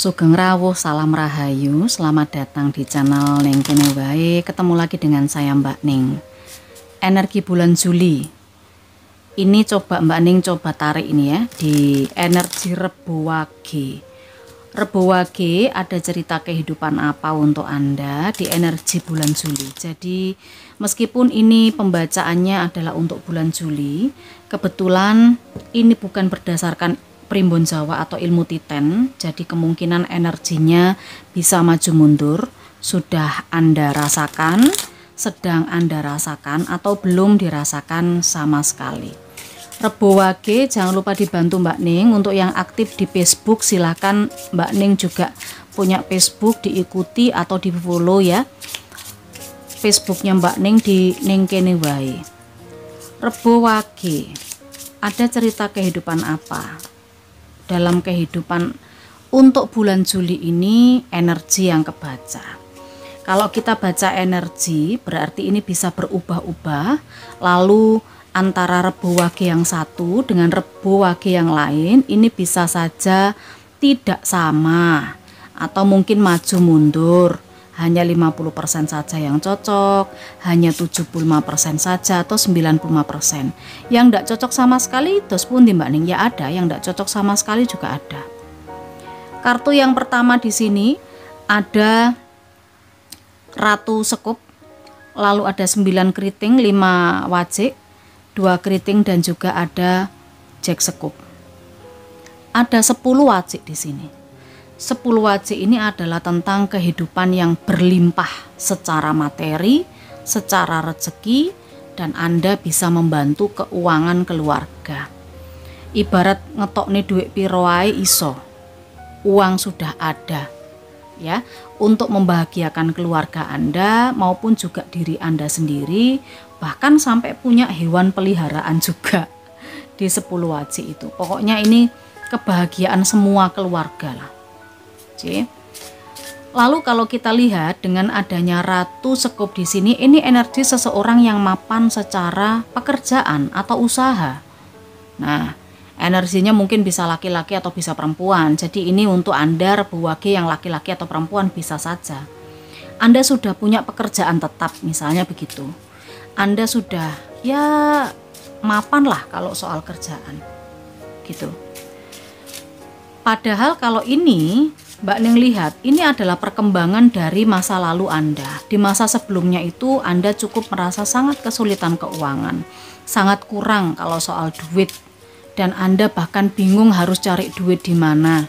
Sugeng rawuh, salam rahayu, selamat datang di channel Ning Kene Wae. Ketemu lagi dengan saya Mbak Ning. Energi bulan Juli. Ini coba Mbak Ning coba tarik ini ya di energi Rebo Wage. Rebo Wage ada cerita kehidupan apa untuk Anda di energi bulan Juli. Jadi meskipun ini pembacaannya adalah untuk bulan Juli, kebetulan ini bukan berdasarkan primbon Jawa atau ilmu titen, jadi kemungkinan energinya bisa maju mundur. Sudah Anda rasakan, sedang Anda rasakan, atau belum dirasakan sama sekali. Rebo Wage jangan lupa dibantu Mbak Ning. Untuk yang aktif di Facebook silahkan Mbak Ning juga punya Facebook, diikuti atau di follow ya Facebooknya Mbak Ning di Ning Kene Wae. Rebo Wage, ada cerita kehidupan apa dalam kehidupan untuk bulan Juli ini? Energi yang kebaca. Kalau kita baca energi berarti ini bisa berubah-ubah, lalu antara Rebo Wage yang satu dengan Rebo Wage yang lain ini bisa saja tidak sama atau mungkin maju mundur, hanya 50% saja yang cocok, hanya 75% saja atau 95%. Yang tidak cocok sama sekali terus pun Mbak Ning ya ada, yang tidak cocok sama sekali juga ada. Kartu yang pertama di sini ada Ratu Sekup, lalu ada 9 keriting, 5 wajik, 2 keriting dan juga ada Jack Sekup. Ada 10 wajik di sini. 10 wajik ini adalah tentang kehidupan yang berlimpah secara materi, secara rezeki, dan Anda bisa membantu keuangan keluarga. Ibarat ngetok nih duit piro ae iso, uang sudah ada ya untuk membahagiakan keluarga Anda maupun juga diri Anda sendiri, bahkan sampai punya hewan peliharaan juga di 10 wajik itu. Pokoknya ini kebahagiaan semua keluarga lah. Lalu kalau kita lihat dengan adanya Ratu Sekup di sini, ini energi seseorang yang mapan secara pekerjaan atau usaha. Nah, energinya mungkin bisa laki-laki atau bisa perempuan. Jadi ini untuk Anda Rebo Wage yang laki-laki atau perempuan bisa saja. Anda sudah punya pekerjaan tetap misalnya begitu. Anda sudah ya mapan lah kalau soal kerjaan gitu. Padahal kalau ini Mbak Ning lihat, ini adalah perkembangan dari masa lalu Anda. Di masa sebelumnya itu Anda cukup merasa sangat kesulitan keuangan, sangat kurang kalau soal duit, dan Anda bahkan bingung harus cari duit di mana,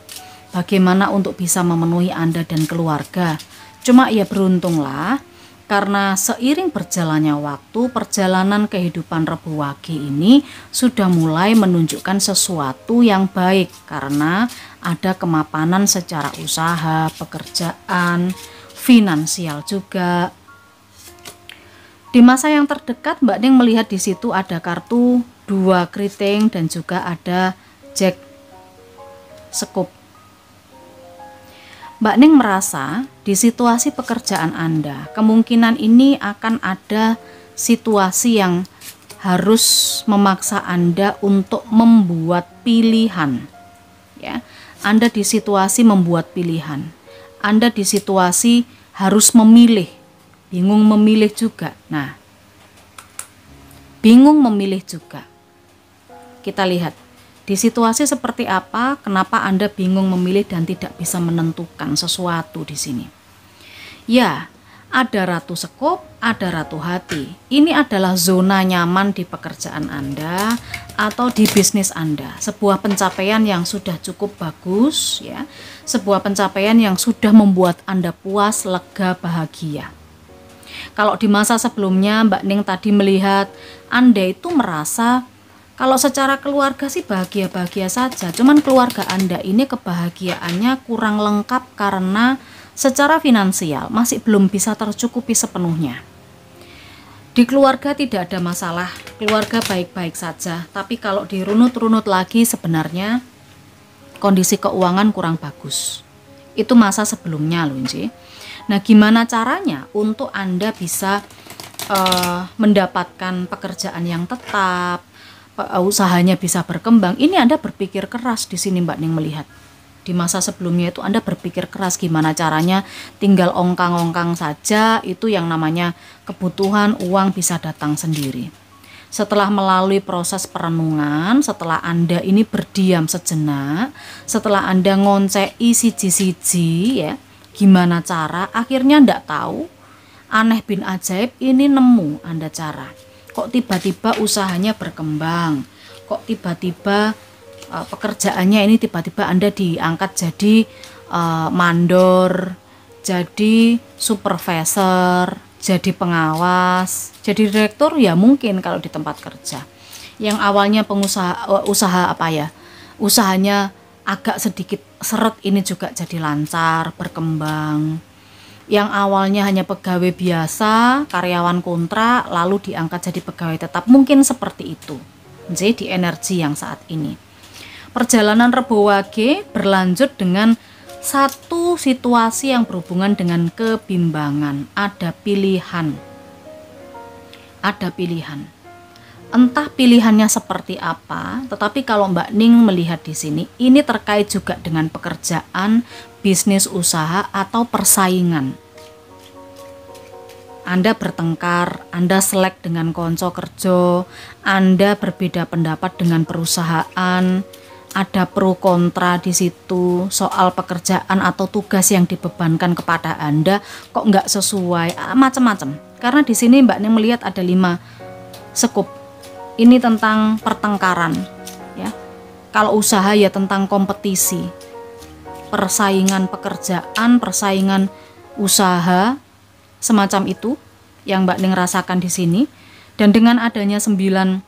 bagaimana untuk bisa memenuhi Anda dan keluarga. Cuma ya beruntunglah, karena seiring berjalannya waktu, perjalanan kehidupan Rebo Wage ini sudah mulai menunjukkan sesuatu yang baik karena ada kemapanan secara usaha, pekerjaan, finansial juga. Di masa yang terdekat Mbak Ning melihat di situ ada kartu 2 keriting dan juga ada Jack Sekup. Mbak Ning merasa di situasi pekerjaan Anda, kemungkinan ini akan ada situasi yang harus memaksa Anda untuk membuat pilihan. Ya, Anda di situasi membuat pilihan. Anda di situasi harus memilih, bingung memilih juga. Nah, bingung memilih juga. Kita lihat di situasi seperti apa, kenapa Anda bingung memilih dan tidak bisa menentukan sesuatu di sini. Ya, ada Ratu Sekup, ada Ratu Hati. Ini adalah zona nyaman di pekerjaan Anda atau di bisnis Anda. Sebuah pencapaian yang sudah cukup bagus ya. Sebuah pencapaian yang sudah membuat Anda puas, lega, bahagia. Kalau di masa sebelumnya Mbak Ning tadi melihat Anda itu merasa kalau secara keluarga sih bahagia-bahagia saja, cuman keluarga Anda ini kebahagiaannya kurang lengkap karena secara finansial masih belum bisa tercukupi sepenuhnya. Di keluarga tidak ada masalah, keluarga baik-baik saja, tapi kalau dirunut-runut lagi sebenarnya kondisi keuangan kurang bagus. Itu masa sebelumnya loh, Nci. Nah, gimana caranya untuk Anda bisa mendapatkan pekerjaan yang tetap, usahanya bisa berkembang? Ini Anda berpikir keras di sini Mbak Ning melihat. Di masa sebelumnya itu Anda berpikir keras gimana caranya tinggal ongkang-ongkang saja, itu yang namanya kebutuhan uang bisa datang sendiri. Setelah melalui proses perenungan, setelah Anda ini berdiam sejenak, setelah Anda ngoncei siji-siji ya, gimana cara, akhirnya ndak tahu, aneh bin ajaib ini nemu Anda cara. Kok tiba-tiba usahanya berkembang, kok tiba-tiba pekerjaannya ini tiba-tiba Anda diangkat jadi mandor, jadi supervisor, jadi pengawas, jadi direktur ya mungkin kalau di tempat kerja. Yang awalnya usahanya agak sedikit seret, ini juga jadi lancar, berkembang. Yang awalnya hanya pegawai biasa, karyawan kontrak, lalu diangkat jadi pegawai tetap. Mungkin seperti itu. Jadi di energi yang saat ini. Perjalanan Rebo Wage berlanjut dengan satu situasi yang berhubungan dengan kebimbangan. Ada pilihan. Ada pilihan. Entah pilihannya seperti apa, tetapi kalau Mbak Ning melihat di sini, ini terkait juga dengan pekerjaan, bisnis usaha atau persaingan. Anda bertengkar, Anda selek dengan konco kerja, Anda berbeda pendapat dengan perusahaan, ada pro kontra di situ soal pekerjaan atau tugas yang dibebankan kepada Anda kok nggak sesuai, macam-macam. Karena di sini Mbak Ning melihat ada 5 sekup. Ini tentang pertengkaran, ya. Kalau usaha ya tentang kompetisi, persaingan pekerjaan, persaingan usaha, semacam itu yang Mbak Ning rasakan di sini. Dan dengan adanya 9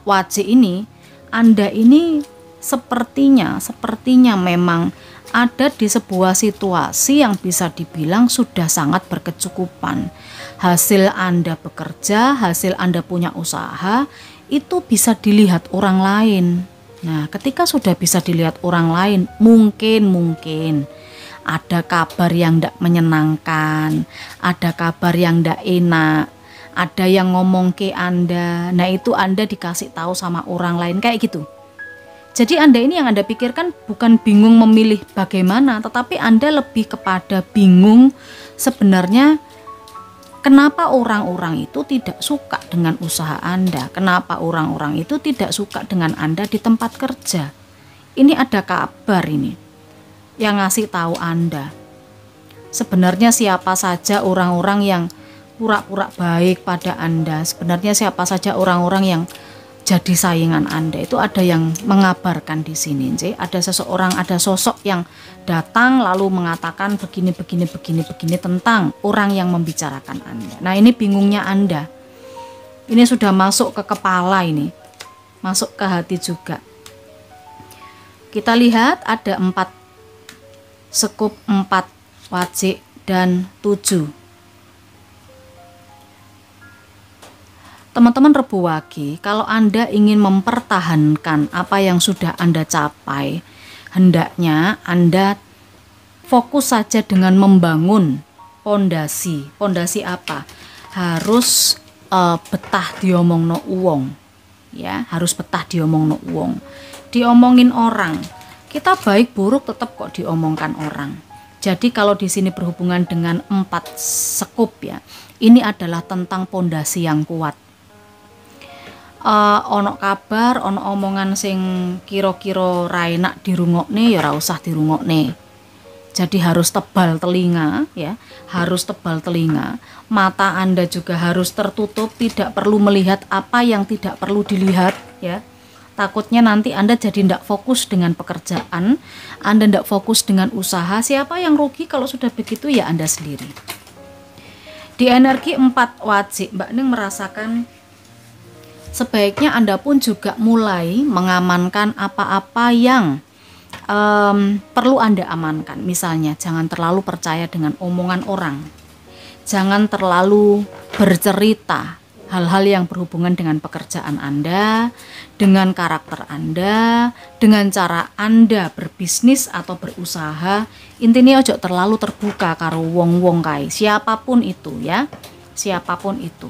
wajib ini, Anda ini sepertinya memang ada di sebuah situasi yang bisa dibilang sudah sangat berkecukupan. Hasil Anda bekerja, hasil Anda punya usaha, itu bisa dilihat orang lain. Nah, ketika sudah bisa dilihat orang lain, mungkin ada kabar yang tidak menyenangkan, ada kabar yang tidak enak, ada yang ngomong ke Anda. Nah, itu Anda dikasih tahu sama orang lain kayak gitu. Jadi Anda ini yang Anda pikirkan bukan bingung memilih bagaimana, tetapi Anda lebih kepada bingung sebenarnya kenapa orang-orang itu tidak suka dengan usaha Anda, kenapa orang-orang itu tidak suka dengan Anda di tempat kerja. Ini ada kabar ini yang ngasih tahu Anda. Sebenarnya siapa saja orang-orang yang pura-pura baik pada Anda, sebenarnya siapa saja orang-orang yang jadi saingan Anda, itu ada yang mengabarkan di sini. Ada seseorang, ada sosok yang datang lalu mengatakan begini tentang orang yang membicarakan Anda. Nah, ini bingungnya Anda. Ini sudah masuk ke kepala, ini masuk ke hati juga. Kita lihat ada 4 sekup, 4 wajib dan 7. Teman-teman Rebo Wage, kalau Anda ingin mempertahankan apa yang sudah Anda capai, hendaknya Anda fokus saja dengan membangun pondasi. Pondasi apa? Harus betah diomongno uwong, ya, harus betah diomongno uwong. Diomongin orang, kita baik buruk tetap kok diomongkan orang. Jadi kalau di sini berhubungan dengan 4 sekup ya, ini adalah tentang pondasi yang kuat. Ono kabar, ono omongan sing kira-kira ra enak dirungokne ya ora usah dirungokne. Jadi harus tebal telinga ya, harus tebal telinga. Mata Anda juga harus tertutup, tidak perlu melihat apa yang tidak perlu dilihat ya. Takutnya nanti Anda jadi tidak fokus dengan pekerjaan, Anda tidak fokus dengan usaha. Siapa yang rugi kalau sudah begitu? Ya Anda sendiri. Di energi 4 wajib, Mbak Ning merasakan sebaiknya Anda pun juga mulai mengamankan apa-apa yang perlu Anda amankan. Misalnya jangan terlalu percaya dengan omongan orang, jangan terlalu bercerita hal-hal yang berhubungan dengan pekerjaan Anda, dengan karakter Anda, dengan cara Anda berbisnis atau berusaha. Intinya ojo terlalu terbuka karo wong-wong kae, siapapun itu ya, siapapun itu.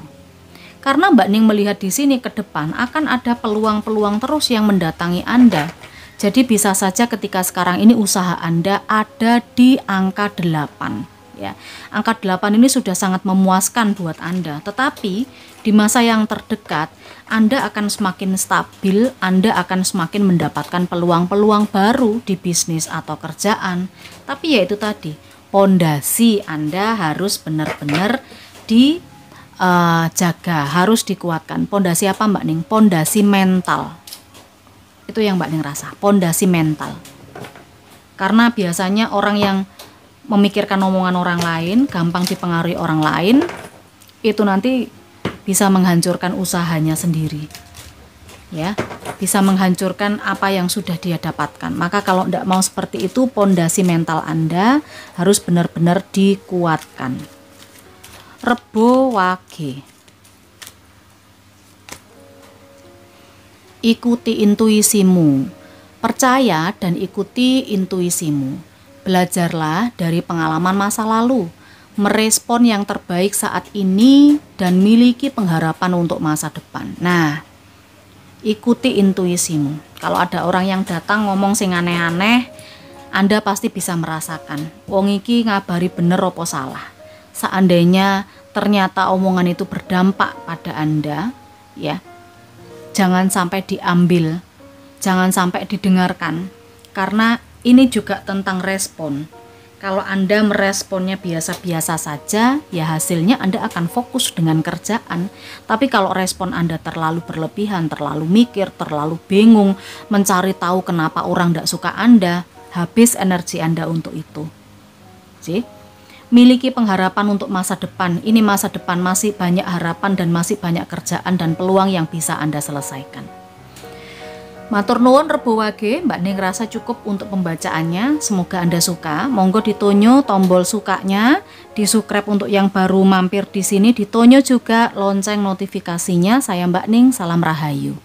Karena Mbak Ning melihat di sini ke depan akan ada peluang-peluang terus yang mendatangi Anda. Jadi bisa saja ketika sekarang ini usaha Anda ada di angka 8 ya. Angka 8 ini sudah sangat memuaskan buat Anda. Tetapi di masa yang terdekat Anda akan semakin stabil, Anda akan semakin mendapatkan peluang-peluang baru di bisnis atau kerjaan. Tapi ya itu tadi, pondasi Anda harus benar-benar dijaga, harus dikuatkan. Pondasi apa Mbak Ning? Pondasi mental. Itu yang Mbak Ning rasa, pondasi mental. Karena biasanya orang yang memikirkan omongan orang lain, gampang dipengaruhi orang lain, itu nanti bisa menghancurkan usahanya sendiri. Ya, bisa menghancurkan apa yang sudah dia dapatkan. Maka kalau tidak mau seperti itu, pondasi mental Anda harus benar-benar dikuatkan. Rebo Wage. Ikuti intuisimu, percaya dan ikuti intuisimu. Belajarlah dari pengalaman masa lalu, merespon yang terbaik saat ini dan miliki pengharapan untuk masa depan. Nah, ikuti intuisimu. Kalau ada orang yang datang ngomong sing aneh-aneh, Anda pasti bisa merasakan, wong iki ngabari bener apa salah. Seandainya ternyata omongan itu berdampak pada Anda, ya, jangan sampai diambil, jangan sampai didengarkan, karena ini juga tentang respon. Kalau Anda meresponnya biasa-biasa saja, ya hasilnya Anda akan fokus dengan kerjaan. Tapi kalau respon Anda terlalu berlebihan, terlalu mikir, terlalu bingung, mencari tahu kenapa orang tidak suka Anda, habis energi Anda untuk itu. Sih? Miliki pengharapan untuk masa depan. Ini masa depan masih banyak harapan dan masih banyak kerjaan dan peluang yang bisa Anda selesaikan. Matur nuwun Rebo Wage, Mbak Ning rasa cukup untuk pembacaannya. Semoga Anda suka. Monggo ditonyo tombol sukanya, di-subscribe untuk yang baru mampir di sini, ditonyo juga lonceng notifikasinya. Saya Mbak Ning, salam rahayu.